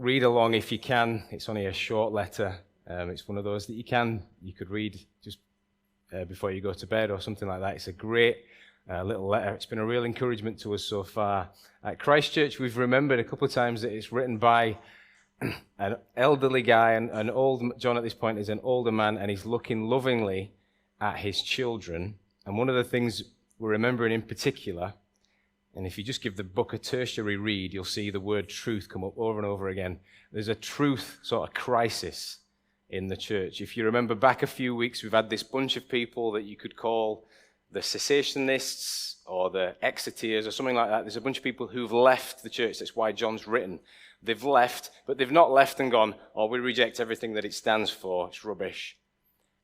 read along if you can. It's only a short letter. It's one of those that you could read just before you go to bed or something like that. It's a great little letter. It's been a real encouragement to us so far. At Christchurch, we've remembered a couple of times that it's written by an elderly guy, and John at this point is an older man, and he's looking lovingly at his children. And one of the things we're remembering in particular, and if you just give the book a tertiary read, you'll see the word truth come up over and over again. There's a truth sort of crisis in the church. If you remember back a few weeks, we've had this bunch of people that you could call the cessationists or the exiteers or something like that. There's a bunch of people who've left the church. That's why John's written. They've left, but they've not left and gone, oh, we reject everything that it stands for. It's rubbish.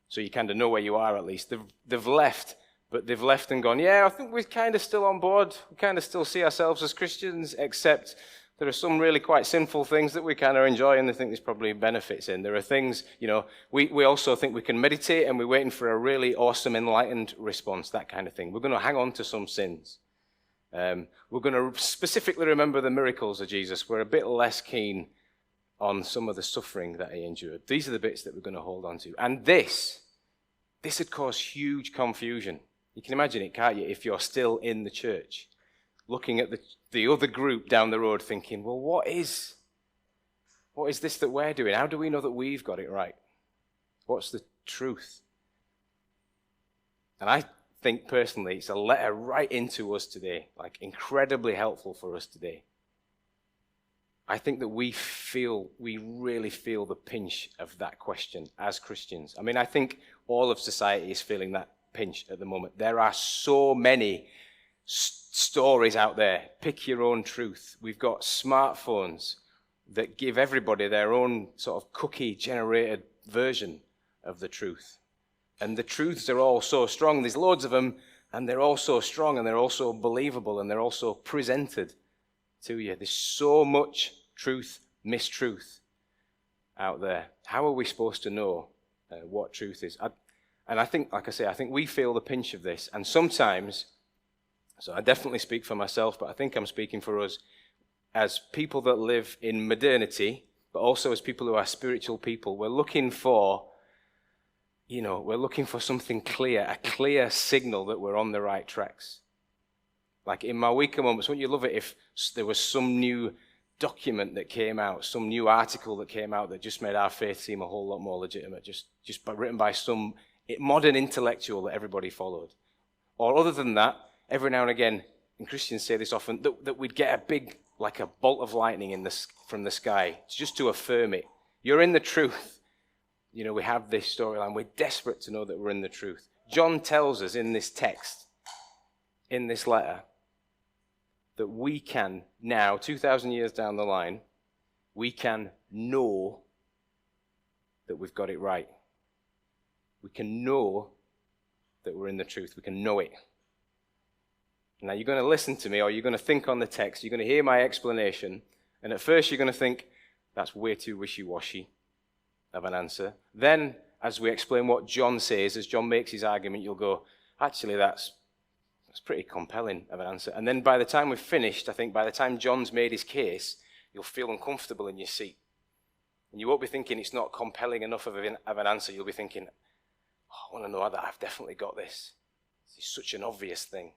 So you kind of know where you are at least. They've left, but they've left and gone, yeah, I think we're kind of still on board. We kind of still see ourselves as Christians, except there are some really quite sinful things that we kind of enjoy and they think there's probably benefits in. There are things, we also think we can meditate and we're waiting for a really awesome, enlightened response, that kind of thing. We're going to hang on to some sins. We're going to specifically remember the miracles of Jesus. We're a bit less keen on some of the suffering that he endured. These are the bits that we're going to hold on to. And this had caused huge confusion. You can imagine it, can't you, if you're still in the church, looking at the other group down the road thinking, well, what is this that we're doing? How do we know that we've got it right? What's the truth? And I think personally it's a letter right into us today, like incredibly helpful for us today. I think that we really feel the pinch of that question as Christians. I mean, I think all of society is feeling that pinch at the moment. There are so many stories out there. Pick your own truth. We've got smartphones that give everybody their own sort of cookie-generated version of the truth. And the truths are all so strong. There's loads of them, and they're all so strong, and they're all so believable, and they're also presented to you. There's so much truth, mistruth out there. How are we supposed to know what truth is? And I think, like I say, I think we feel the pinch of this. And sometimes, so I definitely speak for myself, but I think I'm speaking for us, as people that live in modernity, but also as people who are spiritual people, we're looking for something clear, a clear signal that we're on the right tracks. Like in my weaker moments, wouldn't you love it if there was some new document that came out, some new article that came out that just made our faith seem a whole lot more legitimate, just written by some modern intellectual that everybody followed. Or other than that, every now and again, and Christians say this often, that we'd get a big, like a bolt of lightning from the sky, just to affirm it. You're in the truth. We have this storyline. We're desperate to know that we're in the truth. John tells us in this text, in this letter, that we can now, 2,000 years down the line, we can know that we've got it right. We can know that we're in the truth. We can know it. Now, you're going to listen to me, or you're going to think on the text. You're going to hear my explanation, and at first you're going to think, that's way too wishy-washy of an answer. Then, as we explain what John says, as John makes his argument, you'll go, actually, that's pretty compelling of an answer. And then by the time we've finished, I think by the time John's made his case, you'll feel uncomfortable in your seat. And you won't be thinking it's not compelling enough of an answer. You'll be thinking, I want to know that I've definitely got this. It's such an obvious thing.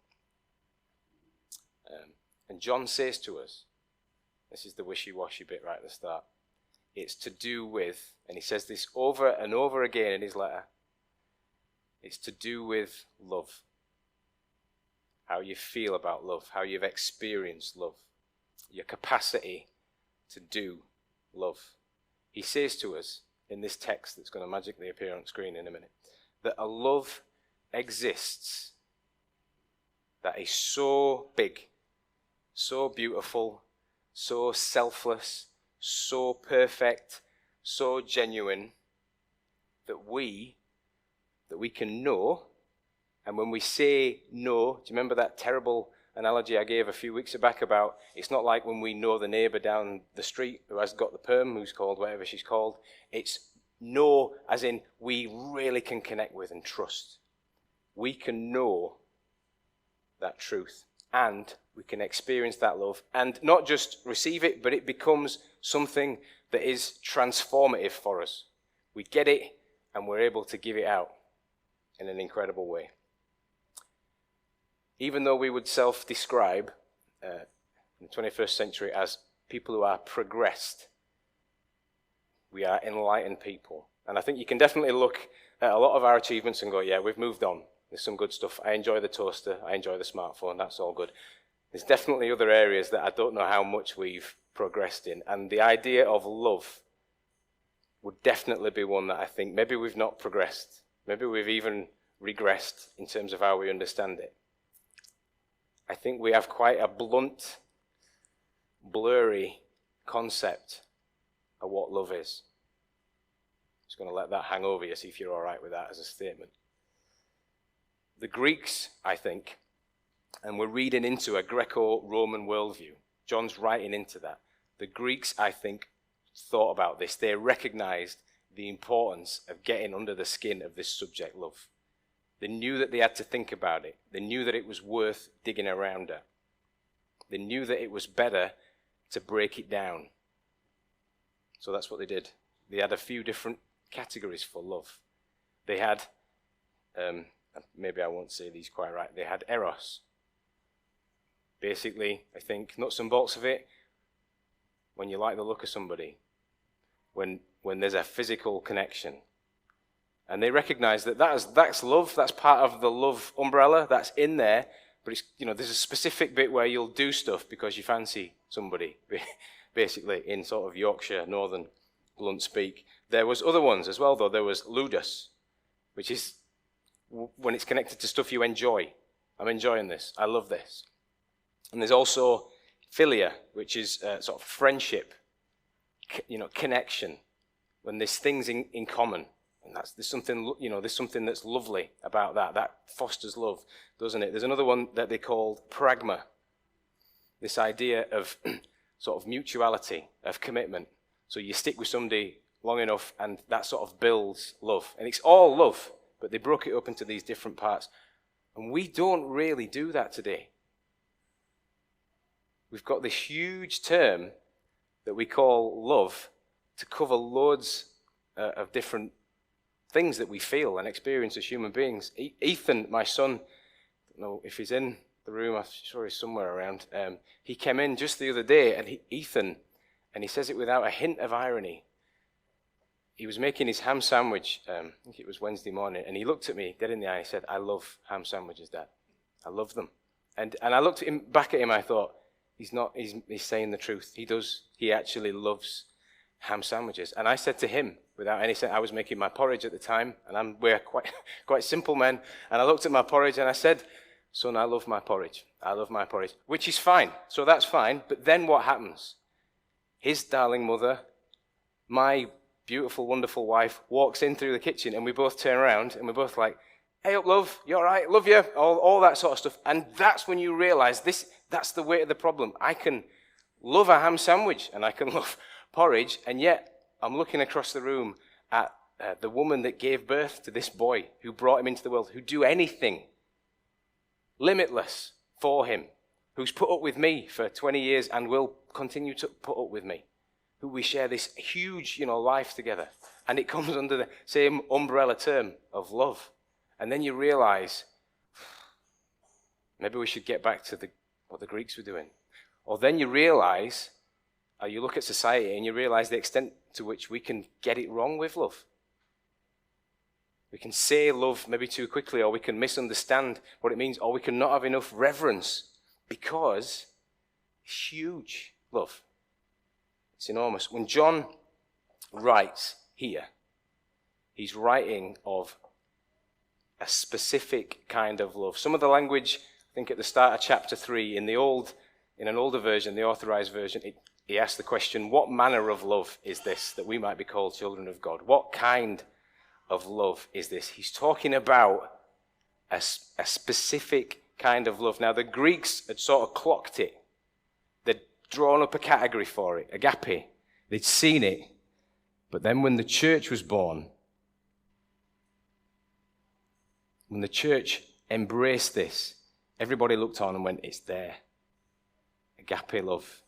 And John says to us, this is the wishy-washy bit right at the start, it's to do with, and he says this over and over again in his letter, it's to do with love. How you feel about love, how you've experienced love, your capacity to do love. He says to us in this text that's going to magically appear on screen in a minute, that a love exists that is so big, so beautiful, so selfless, so perfect, so genuine, that we can know. And when we say know, do you remember that terrible analogy I gave a few weeks back about it's not like when we know the neighbour down the street who has got the perm, who's called whatever she's called. It's know as in we really can connect with and trust. We can know that truth and we can experience that love and not just receive it, but it becomes something that is transformative for us. We get it and we're able to give it out in an incredible way. Even though we would self-describe in the 21st century as people who are progressed, we are enlightened people. And I think you can definitely look at a lot of our achievements and go, yeah, we've moved on. There's some good stuff. I enjoy the toaster. I enjoy the smartphone. That's all good. There's definitely other areas that I don't know how much we've progressed in. And the idea of love would definitely be one that I think maybe we've not progressed. Maybe we've even regressed in terms of how we understand it. I think we have quite a blunt, blurry concept of what love is. Just going to let that hang over you, see if you're all right with that as a statement. The Greeks, I think, and we're reading into a Greco-Roman worldview. John's writing into that. The Greeks, I think, thought about this. They recognized the importance of getting under the skin of this subject, love. They knew that they had to think about it. They knew that it was worth digging around at. They knew that it was better to break it down. So that's what they did. They had a few different categories for love. They had, maybe I won't say these quite right, they had eros. Basically, I think, nuts and bolts of it, when you like the look of somebody, when there's a physical connection. And they recognize that that's love, that's part of the love umbrella, that's in there, but it's, there's a specific bit where you'll do stuff because you fancy somebody, basically, in sort of Yorkshire, northern blunt speak. There was other ones as well, though. There was ludus, which is when it's connected to stuff you enjoy. I'm enjoying this. I love this. And there's also philia, which is sort of friendship, connection, when there's things in common. And there's something that's lovely about that. That fosters love, doesn't it? There's another one that they called pragma. This idea of sort of mutuality, of commitment. So you stick with somebody long enough and that sort of builds love. And it's all love, but they broke it up into these different parts. And we don't really do that today. We've got this huge term that we call love to cover loads of different things that we feel and experience as human beings. Ethan, my son, I don't know if he's in the room, I'm sure he's somewhere around. He came in just the other day, and Ethan, and he says it without a hint of irony. He was making his ham sandwich, I think it was Wednesday morning, and he looked at me dead in the eye and he said, "I love ham sandwiches, Dad. I love them." And I looked at him, back at him, I thought, he's saying the truth. He does. He actually loves ham sandwiches. And I said to him, without any sense, I was making my porridge at the time, and we're quite simple men, and I looked at my porridge and I said, "Son, I love my porridge. I love my porridge," which is fine. So that's fine. But then what happens? His darling mother, my beautiful, wonderful wife, walks in through the kitchen, and we both turn around, and we're both like, "Hey up, love, you all right? Love you," all that sort of stuff. And that's when you realize that's the weight of the problem. I can love a ham sandwich, and I can love porridge, and yet I'm looking across the room at the woman that gave birth to this boy, who brought him into the world, who'd do anything limitless for him, who's put up with me for 20 years and will continue to put up with me, who we share this huge, life together. And it comes under the same umbrella term of love. And then you realize, maybe we should get back to what the Greeks were doing. Or then you realize, you look at society and you realize the extent to which we can get it wrong with love. We can say love maybe too quickly, or we can misunderstand what it means, or we can not have enough reverence, because it's huge, love. It's enormous. When John writes here, he's writing of a specific kind of love. Some of the language, I think at the start of chapter 3, in an older version, the authorized version, he asks the question, what manner of love is this, that we might be called children of God? What kind of love is this? He's talking about a specific kind of love. Now, the Greeks had sort of clocked it. They'd drawn up a category for it, agape. They'd seen it. But then when the church was born, when the church embraced this, everybody looked on and went, it's there. Agape love.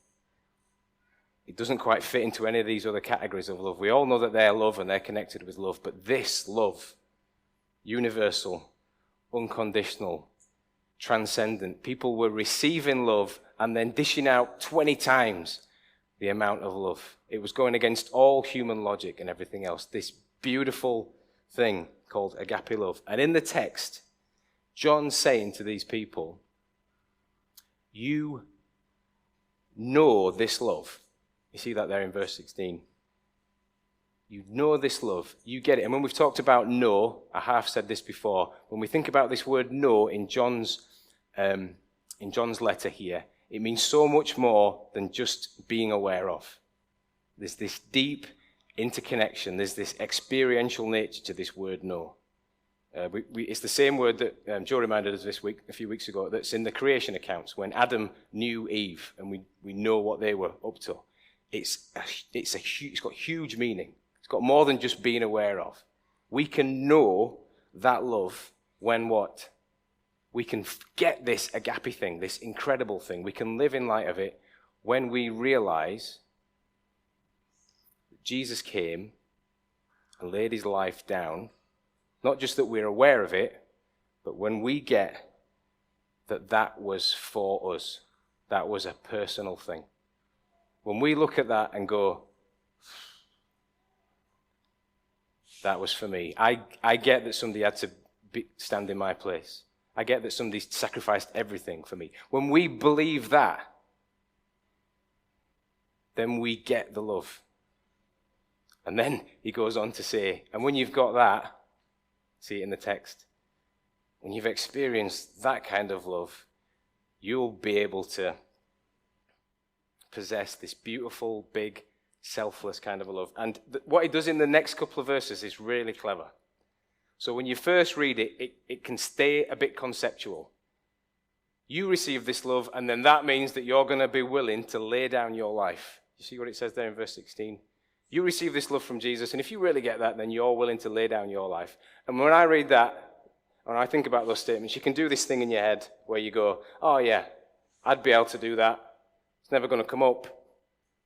It doesn't quite fit into any of these other categories of love. We all know that they're love and they're connected with love, but this love, universal, unconditional, transcendent. People were receiving love and then dishing out 20 times the amount of love. It was going against all human logic and everything else. This beautiful thing called agape love. And in the text, John's saying to these people, you know this love. You see that there in verse 16. You know this love. You get it. And when we've talked about know, I have said this before, when we think about this word know in John's letter here, it means so much more than just being aware of. There's this deep interconnection. There's this experiential nature to this word know. It's the same word that Joe reminded us a few weeks ago, that's in the creation accounts when Adam knew Eve, and we know what they were up to. It's got huge meaning. It's got more than just being aware of. We can know that love when what? We can get this agape thing, this incredible thing. We can live in light of it when we realize that Jesus came and laid his life down. Not just that we're aware of it, but when we get that was for us. That was a personal thing. When we look at that and go, that was for me. I get that somebody had to stand in my place. I get that somebody sacrificed everything for me. When we believe that, then we get the love. And then he goes on to say, and when you've got that, see it in the text, when you've experienced that kind of love, you'll be able to possess this beautiful, big, selfless kind of a love. And what he does in the next couple of verses is really clever. So when you first read it, it can stay a bit conceptual. You receive this love, and then that means that you're going to be willing to lay down your life. You see what it says there in verse 16? You receive this love from Jesus, and if you really get that, then you're willing to lay down your life. And when I read that, when I think about those statements, you can do this thing in your head where you go, oh yeah, I'd be able to do that. It's never going to come up,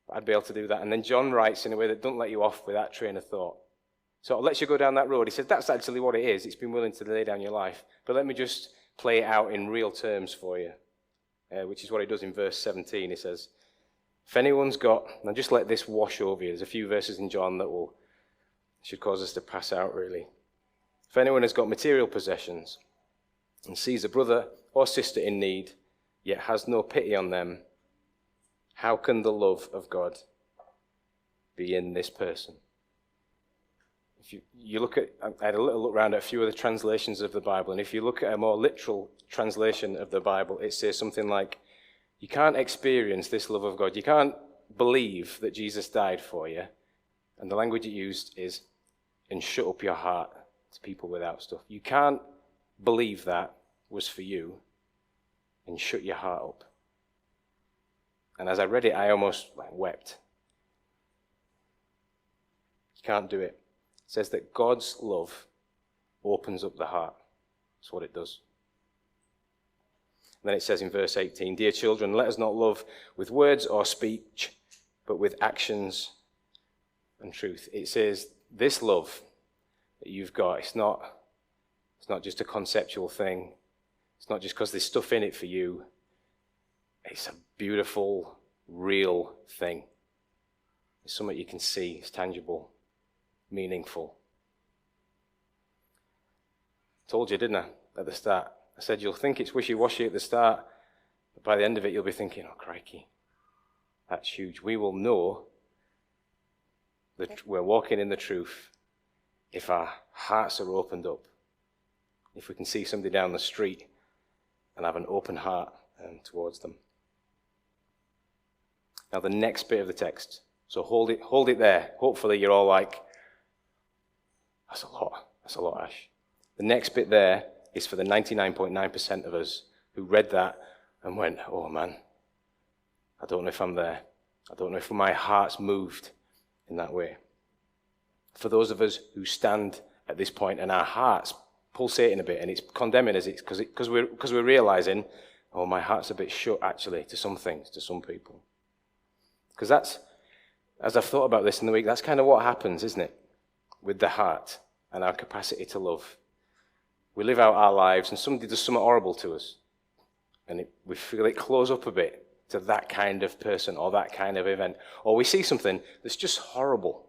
but I'd be able to do that. And then John writes in a way that doesn't let you off with that train of thought. So it lets you go down that road. He says, that's actually what it is. It's been willing to lay down your life. But let me just play it out in real terms for you, which is what he does in verse 17. He says, if anyone's got, now just let this wash over you. There's a few verses in John that should cause us to pass out, really. If anyone has got material possessions and sees a brother or sister in need, yet has no pity on them, how can the love of God be in this person? If you look at, I had a little look around at a few of the translations of the Bible, and if you look at a more literal translation of the Bible, it says something like, you can't experience this love of God. You can't believe that Jesus died for you. And the language it used is, and shut up your heart to people without stuff. You can't believe that was for you and shut your heart up. And as I read it, I almost wept. You can't do it. It says that God's love opens up the heart. That's what it does. And then it says in verse 18, dear children, let us not love with words or speech, but with actions and truth. It says this love that you've got, it's not just a conceptual thing. It's not just because there's stuff in it for you. It's a beautiful, real thing. It's something you can see. It's tangible, meaningful. I told you, didn't I, at the start? I said you'll think it's wishy-washy at the start, but by the end of it you'll be thinking, oh, crikey, that's huge. We will know that we're walking in the truth if our hearts are opened up. If we can see somebody down the street and have an open heart towards them. Now the next bit of the text, so hold it there. Hopefully you're all like, that's a lot, Ash. The next bit there is for the 99.9% of us who read that and went, oh man, I don't know if I'm there. I don't know if my heart's moved in that way. For those of us who stand at this point and our heart's pulsating a bit and it's condemning us, it's because we're realizing, oh, my heart's a bit shut actually to some things, to some people. Because as I've thought about this in the week, that's kind of what happens, isn't it? With the heart and our capacity to love. We live out our lives and somebody does something horrible to us. And we feel it close up a bit to that kind of person or that kind of event. Or we see something that's just horrible.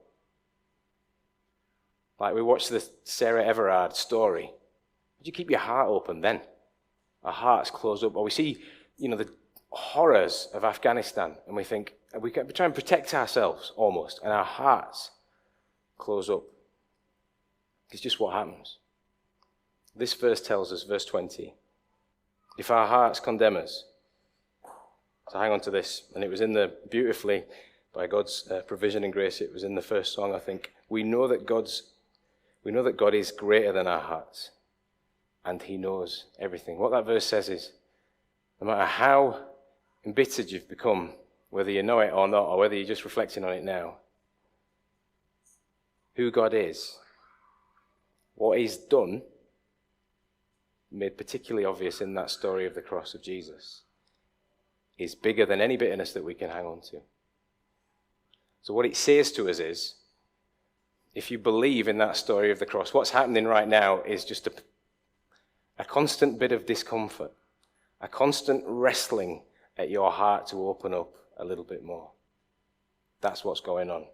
Like we watched the Sarah Everard story. Would you keep your heart open then? Our hearts closed up. Or we see, the horrors of Afghanistan and we think, we try and protect ourselves almost, and our hearts close up. It's just what happens. This verse tells us, verse 20, if our hearts condemn us, so hang on to this, and it was beautifully, by God's provision and grace, it was in the first song, I think. We know that God is greater than our hearts, and he knows everything. What that verse says is, no matter how embittered you've become, whether you know it or not, or whether you're just reflecting on it now, who God is, what he's done, made particularly obvious in that story of the cross of Jesus, is bigger than any bitterness that we can hang on to. So what it says to us is, if you believe in that story of the cross, what's happening right now is just a constant bit of discomfort, a constant wrestling at your heart to open up a little bit more. That's what's going on.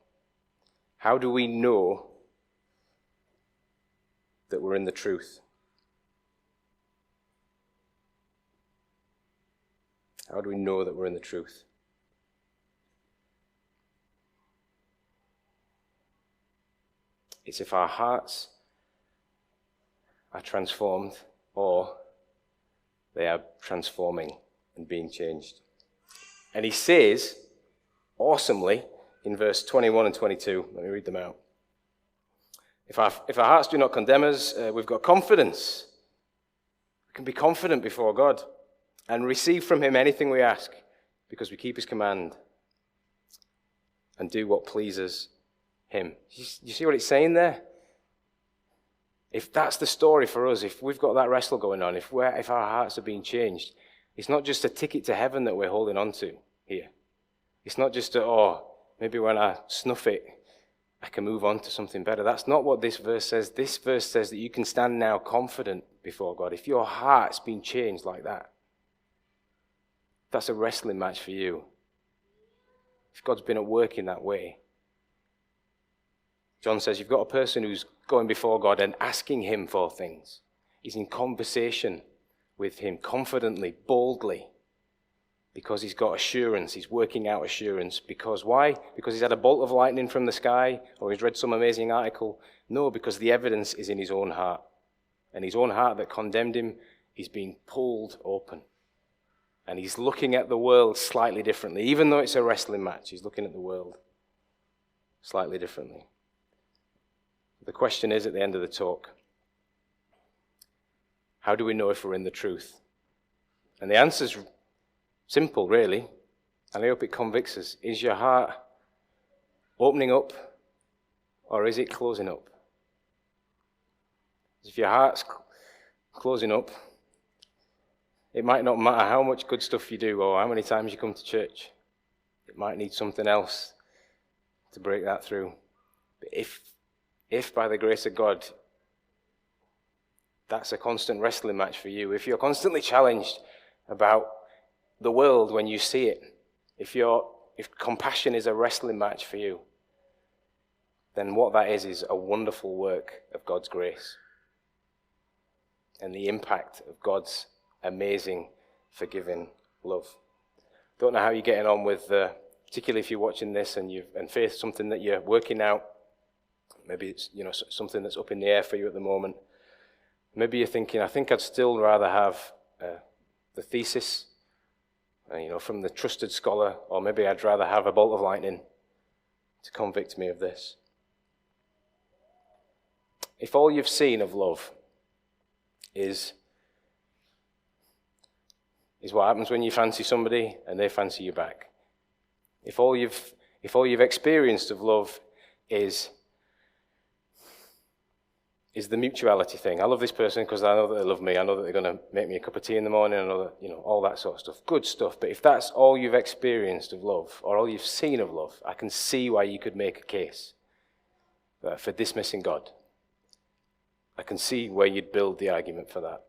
How do we know that we're in the truth? How do we know that we're in the truth? It's if our hearts are transformed or they are transforming and being changed. And he says, awesomely, in verse 21 and 22, let me read them out. If our hearts do not condemn us, we've got confidence. We can be confident before God and receive from him anything we ask because we keep his command and do what pleases him. You see what it's saying there? If that's the story for us, if we've got that wrestle going on, if our hearts are being changed, it's not just a ticket to heaven that we're holding on to here. It's not just maybe when I snuff it, I can move on to something better. That's not what this verse says. This verse says that you can stand now confident before God. If your heart's been changed like that, that's a wrestling match for you. If God's been at work in that way. John says you've got a person who's going before God and asking him for things. He's in conversation with him confidently, boldly, because he's got assurance. He's working out assurance. Because why? Because he's had a bolt of lightning from the sky, or he's read some amazing article? No, because the evidence is in his own heart. And his own heart that condemned him is being pulled open. And he's looking at the world slightly differently. Even though it's a wrestling match, he's looking at the world slightly differently. The question is, at the end of the talk, how do we know if we're in the truth? And the answer's simple, really, and I hope it convicts us. Is your heart opening up, or is it closing up? If your heart's closing up, it might not matter how much good stuff you do or how many times you come to church. It might need something else to break that through. But if by the grace of God, that's a constant wrestling match for you, if you're constantly challenged about the world when you see it, if compassion is a wrestling match for you, then what that is a wonderful work of God's grace and the impact of God's amazing, forgiving love. Don't know how you're getting on with, particularly if you're watching this and faith something that you're working out. Maybe it's something that's up in the air for you at the moment. Maybe you're thinking, I think I'd still rather have the thesis, from the trusted scholar, or maybe I'd rather have a bolt of lightning to convict me of this. If all you've seen of love is what happens when you fancy somebody and they fancy you back, if all you've experienced of love is is the mutuality thing. I love this person because I know that they love me. I know that they're going to make me a cup of tea in the morning. I know that, all that sort of stuff. Good stuff. But if that's all you've experienced of love, or all you've seen of love, I can see why you could make a case for dismissing God. I can see where you'd build the argument for that.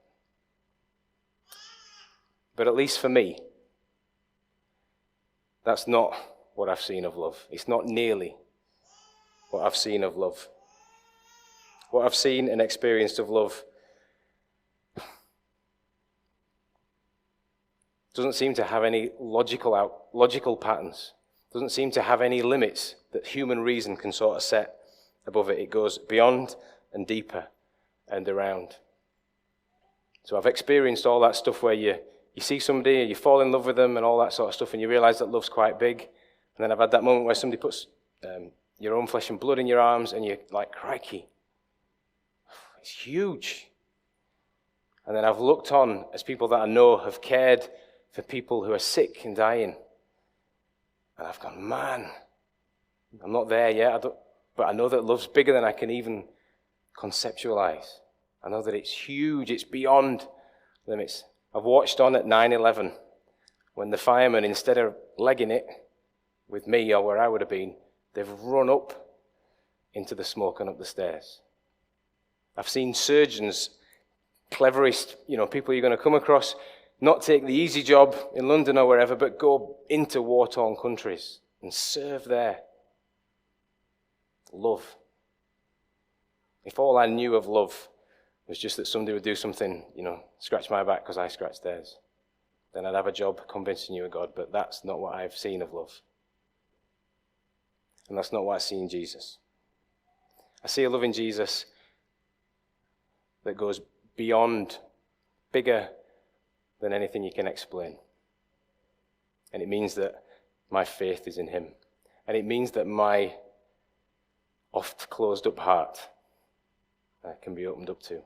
But at least for me, that's not what I've seen of love. It's not nearly what I've seen of love. What I've seen and experienced of love doesn't seem to have any logical patterns. Doesn't seem to have any limits that human reason can sort of set above it. It goes beyond and deeper and around. So I've experienced all that stuff where you see somebody and you fall in love with them and all that sort of stuff, and you realize that love's quite big. And then I've had that moment where somebody puts your own flesh and blood in your arms, and you're like, crikey, it's huge. And then I've looked on as people that I know have cared for people who are sick and dying. And I've gone, man, I'm not there yet, but I know that love's bigger than I can even conceptualize. I know that it's huge, it's beyond limits. I've watched on at 9/11 when the firemen, instead of legging it with me or where I would have been, they've run up into the smoke and up the stairs. I've seen surgeons, cleverest, people you're going to come across, not take the easy job in London or wherever, but go into war-torn countries and serve there. Love. If all I knew of love was just that somebody would do something, scratch my back because I scratched theirs, then I'd have a job convincing you of God, but that's not what I've seen of love. And that's not what I see in Jesus. I see a love in Jesus that goes beyond, bigger than anything you can explain. And it means that my faith is in him. And it means that my oft closed up heart can be opened up to.